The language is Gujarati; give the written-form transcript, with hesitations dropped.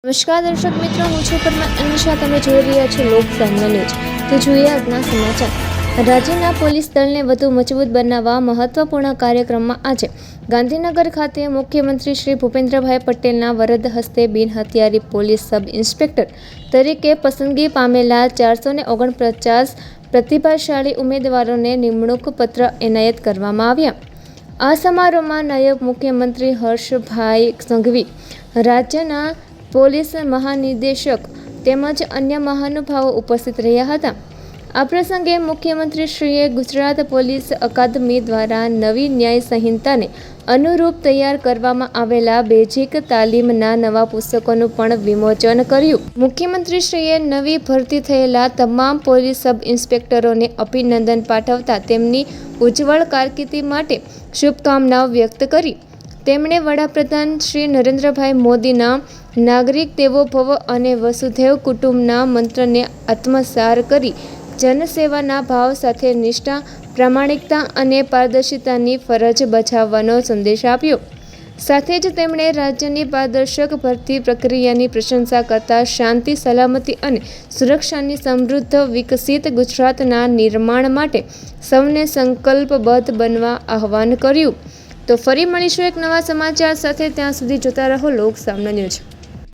નમસ્કાર દર્શક મિત્રો, હું છું પરમાર અનિશા. તમે જોઈ રહ્યા છો લોક સામના ન્યૂઝ. તો જોઈએ આજના સમાચાર. રાજ્યના પોલીસ દળને વધુ મજબૂત બનાવવા મહત્વપૂર્ણ કાર્યક્રમમાં આજે ગાંધીનગર ખાતે મુખ્યમંત્રી શ્રી ભૂપેન્દ્રભાઈ પટેલના વરદ હસ્તે બિનહથિયારી પોલીસ સબ ઇન્સ્પેક્ટર તરીકે પસંદગી પામેલા 449 પ્રતિભાશાળી ઉમેદવારોને નિમણૂક પત્ર એનાયત કરવામાં આવ્યા. આ સમારોહમાં નાયબ મુખ્યમંત્રી હર્ષભાઈ સંઘવી, રાજ્યના પોલીસ મહાનિદેશક તેમજ અન્ય મહાનુભાવો ઉપસ્થિત રહ્યા હતા. આ પ્રસંગે મુખ્યમંત્રીશ્રીએ ગુજરાત પોલીસ અકાદમી દ્વારા નવી ન્યાય સંહિતાને અનુરૂપ તૈયાર કરવામાં આવેલા બેઝિક તાલીમના નવા પુસ્તકોનું પણ વિમોચન કર્યું. મુખ્યમંત્રીશ્રીએ નવી ભરતી થયેલા તમામ પોલીસ સબ ઇન્સ્પેક્ટરોને અભિનંદન પાઠવતા તેમની ઉજ્જવળ કારકિર્દી માટે શુભકામનાઓ વ્યક્ત કરી. તેમણે વડાપ્રધાન શ્રી નરેન્દ્રભાઈ મોદીના નાગરિક દેવો ભવ અને વસુધૈવ કુટુંબના મંત્રને આત્મસાર કરી જનસેવાના ભાવ સાથે નિષ્ઠા, પ્રામાણિકતા અને પારદર્શિતાની ફરજ બજાવવાનો સંદેશ આપ્યો. સાથે જ તેમણે રાજ્યની પારદર્શક ભરતી પ્રક્રિયાની પ્રશંસા કરતા શાંતિ, સલામતી અને સુરક્ષાની સમૃદ્ધ વિકસિત ગુજરાતના નિર્માણ માટે સૌને સંકલ્પબદ્ધ બનવા આહ્વાન કર્યું. તો ફરી મળીશું એક નવા સમાચાર સાથે. ત્યાં સુધી જોતા રહો લોક સામના ન્યૂઝ.